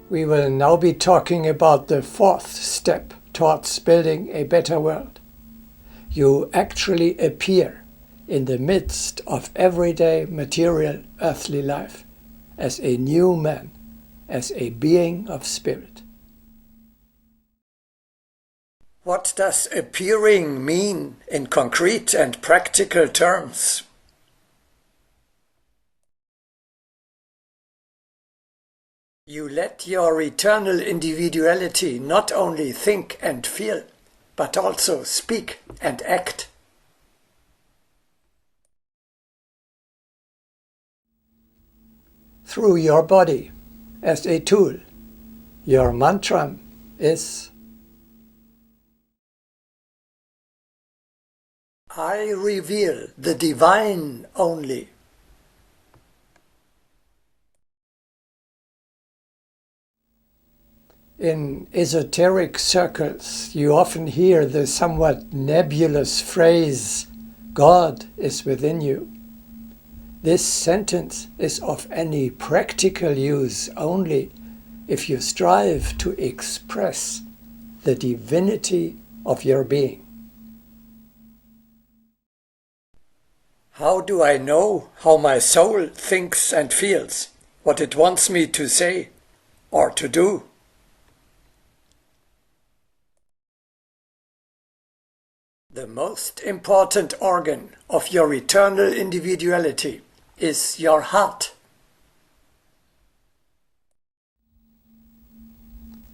We will now be talking about the fourth step towards building a better world. You actually appear in the midst of everyday material earthly life as a new man, as a being of spirit. What does appearing mean in concrete and practical terms? You let your eternal individuality not only think and feel, but also speak and act. Through your body, as a tool, your mantra is I reveal the divine only. In esoteric circles, you often hear the somewhat nebulous phrase, God is within you. This sentence is of any practical use only if you strive to express the divinity of your being. How do I know how my soul thinks and feels, what it wants me to say or to do? The most important organ of your eternal individuality is your heart.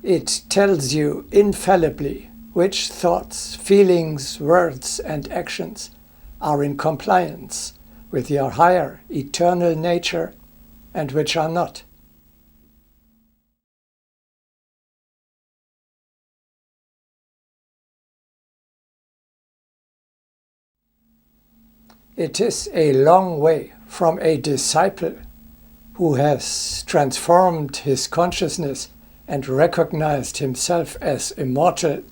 It tells you infallibly which thoughts, feelings, words, and actions are in compliance with your higher eternal nature and which are not. It is a long way from a disciple who has transformed his consciousness and recognized himself as immortal,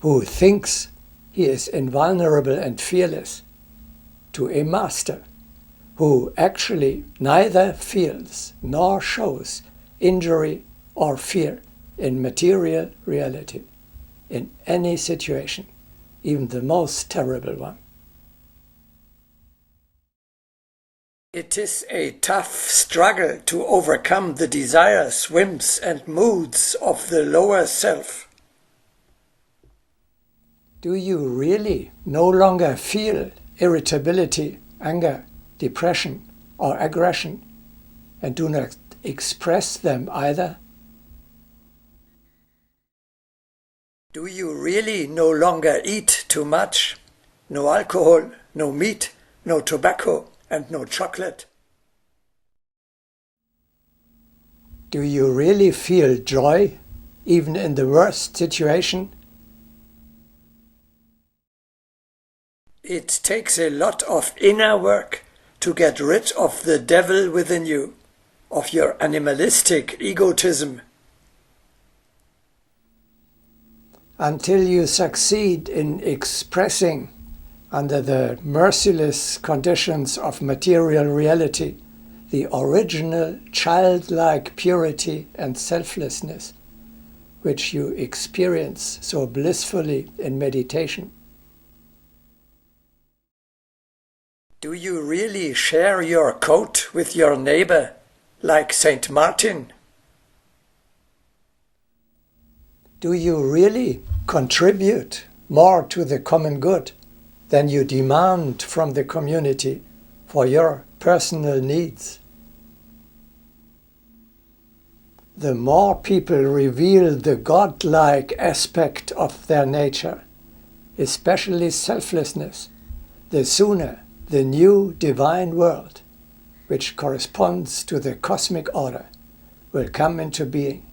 who thinks he is invulnerable and fearless, to a master who actually neither feels nor shows injury or fear in material reality, in any situation, even the most terrible one. It is a tough struggle to overcome the desires, whims, and moods of the lower self. Do you really no longer feel irritability, anger, depression, or aggression, and do not express them either? Do you really no longer eat too much? No alcohol, no meat, no tobacco, and no chocolate? Do you really feel joy, even in the worst situation? It takes a lot of inner work to get rid of the devil within you, of your animalistic egotism. Until you succeed in expressing, under the merciless conditions of material reality, the original childlike purity and selflessness, which you experience so blissfully in meditation. Do you really share your coat with your neighbor, like Saint Martin? Do you really contribute more to the common good than you demand from the community for your personal needs? The more people reveal the godlike aspect of their nature, especially selflessness, the sooner the new divine world, which corresponds to the cosmic order, will come into being.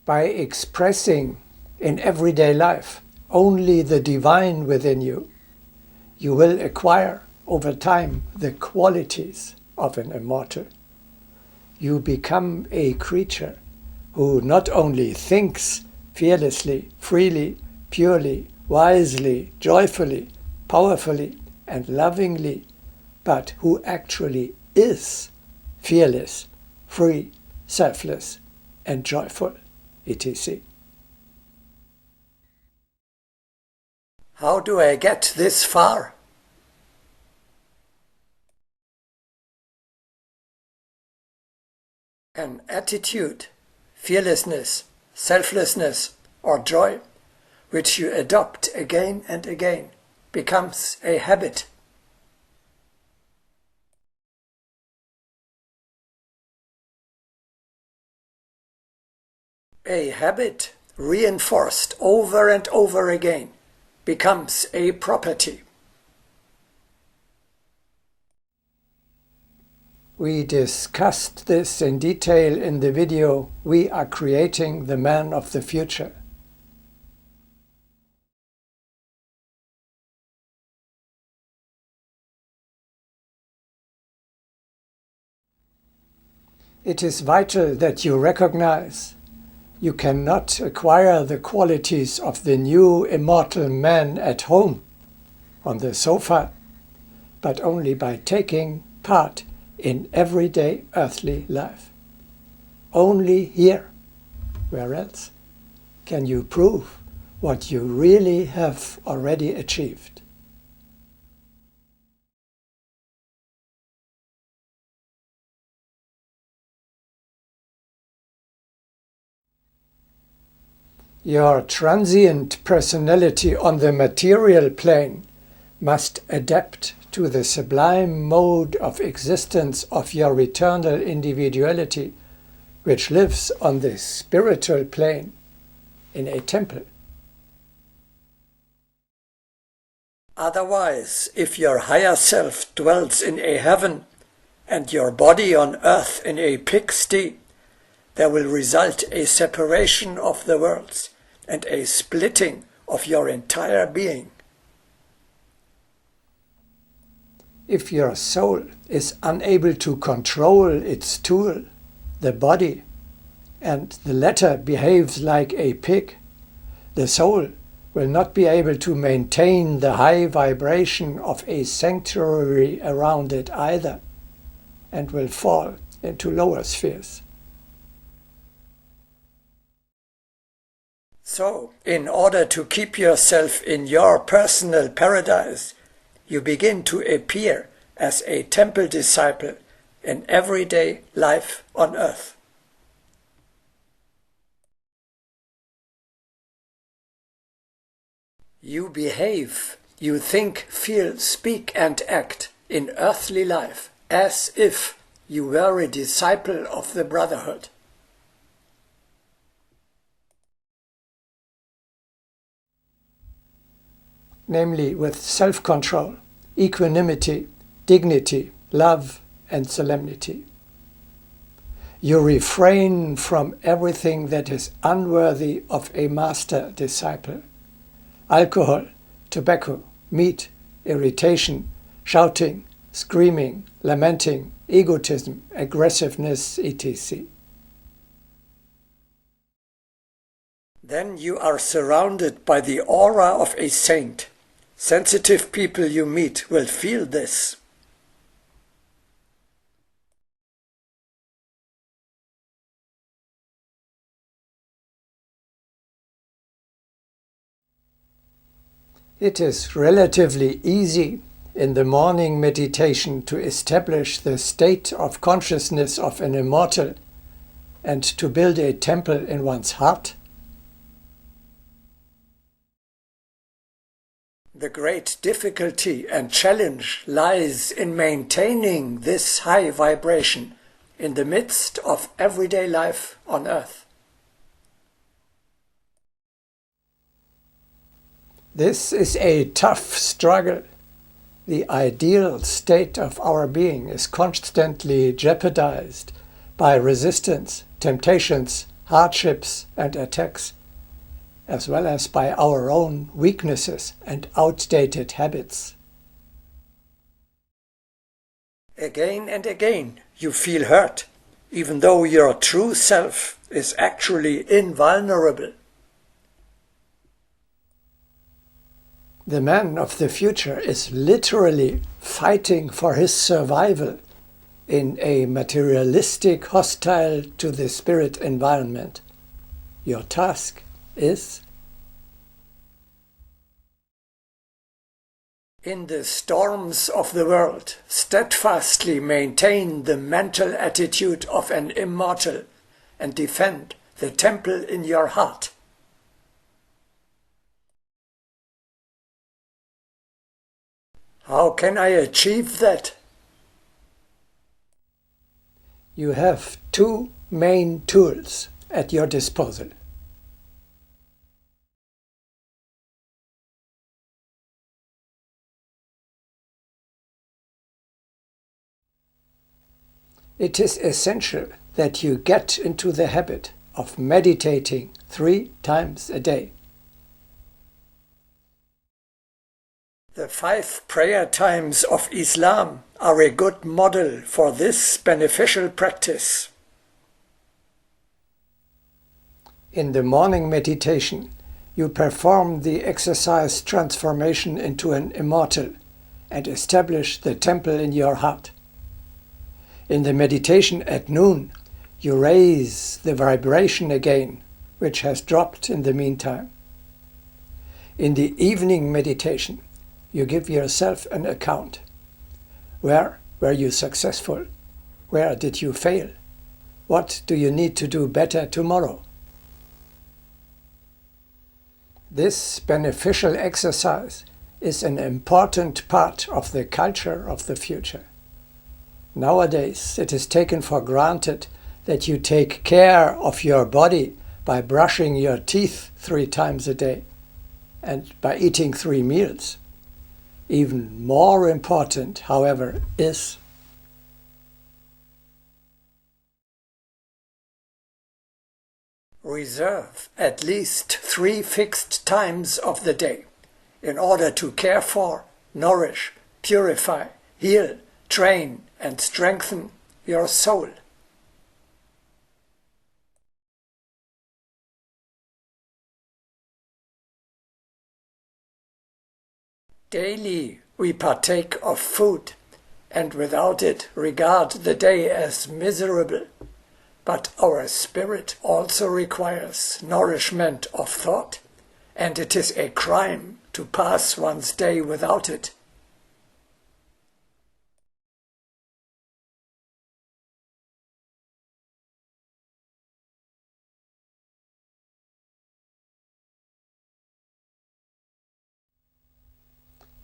By expressing in everyday life only the divine within you, you will acquire over time the qualities of an immortal. You become a creature who not only thinks fearlessly, freely, purely, wisely, joyfully, powerfully, and lovingly, but who actually is fearless, free, selfless, and joyful, etc. How do I get this far? An attitude, fearlessness, selflessness, or joy, which you adopt again and again, becomes a habit. A habit, reinforced over and over again, becomes a property. We discussed this in detail in the video "We are creating the man of the future." It is vital that you recognize you cannot acquire the qualities of the new immortal man at home, on the sofa, but only by taking part in everyday earthly life. Only here, where else, can you prove what you really have already achieved. Your transient personality on the material plane must adapt to the sublime mode of existence of your eternal individuality, which lives on the spiritual plane in a temple. Otherwise, if your higher self dwells in a heaven and your body on earth in a pigsty, there will result a separation of the worlds and a splitting of your entire being. If your soul is unable to control its tool, the body, and the latter behaves like a pig, the soul will not be able to maintain the high vibration of a sanctuary around it either, and will fall into lower spheres. So, in order to keep yourself in your personal paradise, you begin to appear as a temple disciple in everyday life on earth. You behave, you think, feel, speak, and act in earthly life as if you were a disciple of the Brotherhood. Namely with self-control, equanimity, dignity, love, and solemnity. You refrain from everything that is unworthy of a master disciple. Alcohol, tobacco, meat, irritation, shouting, screaming, lamenting, egotism, aggressiveness, etc. Then you are surrounded by the aura of a saint. Sensitive people you meet will feel this. It is relatively easy in the morning meditation to establish the state of consciousness of an immortal and to build a temple in one's heart. The great difficulty and challenge lies in maintaining this high vibration in the midst of everyday life on earth. This is a tough struggle. The ideal state of our being is constantly jeopardized by resistance, temptations, hardships, and attacks, as well as by our own weaknesses and outdated habits. Again and again you feel hurt, even though your true self is actually invulnerable. The man of the future is literally fighting for his survival in a materialistic, hostile to the spirit environment. Your task is, in the storms of the world, steadfastly maintain the mental attitude of an immortal and defend the temple in your heart. How can I achieve that? You have two main tools at your disposal. It is essential that you get into the habit of meditating 3 times a day. The 5 prayer times of Islam are a good model for this beneficial practice. In the morning meditation, you perform the exercise transformation into an immortal and establish the temple in your heart. In the meditation at noon, you raise the vibration again, which has dropped in the meantime. In the evening meditation, you give yourself an account. Where were you successful? Where did you fail? What do you need to do better tomorrow? This beneficial exercise is an important part of the culture of the future. Nowadays, it is taken for granted that you take care of your body by brushing your teeth 3 times a day and by eating 3 meals. Even more important, however, is reserve at least 3 fixed times of the day in order to care for, nourish, purify, heal, train, and strengthen your soul. Daily we partake of food, and without it regard the day as miserable. But our spirit also requires nourishment of thought, and it is a crime to pass one's day without it.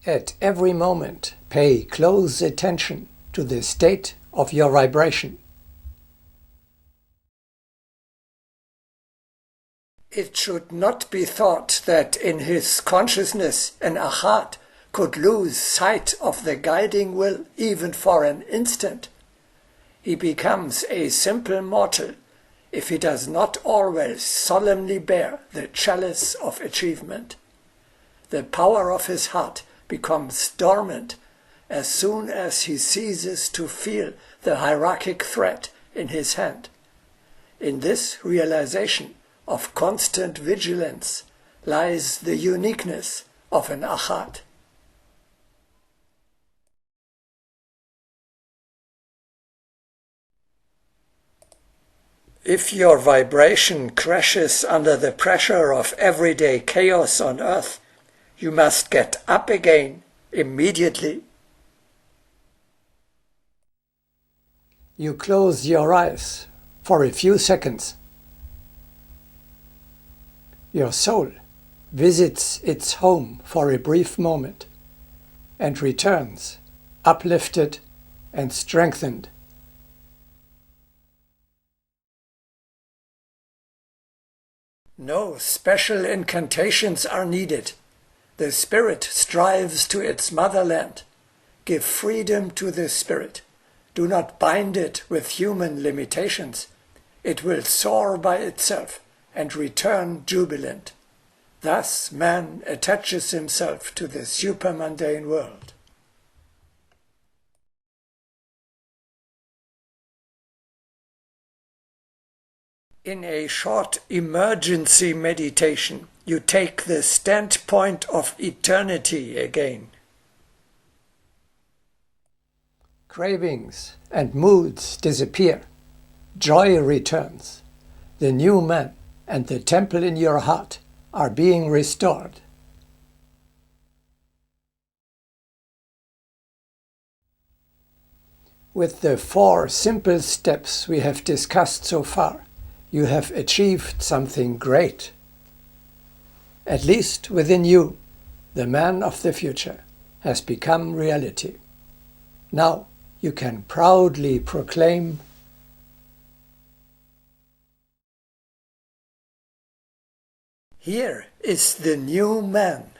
At every moment, pay close attention to the state of your vibration. It should not be thought that in his consciousness an Ahad could lose sight of the guiding will even for an instant. He becomes a simple mortal if he does not always solemnly bear the chalice of achievement. The power of his heart becomes dormant as soon as he ceases to feel the hierarchic threat in his hand. In this realization of constant vigilance lies the uniqueness of an Ahad. If your vibration crashes under the pressure of everyday chaos on earth, you must get up again immediately. You close your eyes for a few seconds. Your soul visits its home for a brief moment and returns uplifted and strengthened. No special incantations are needed. The spirit strives to its motherland. Give freedom to the spirit. Do not bind it with human limitations. It will soar by itself and return jubilant. Thus man attaches himself to the supermundane world. In a short emergency meditation, You take the standpoint of eternity again. Cravings and moods disappear. Joy returns. The new man and the temple in your heart are being restored. With the 4 simple steps we have discussed so far, you have achieved something great. At least within you, the man of the future has become reality. Now you can proudly proclaim, "Here is the new man."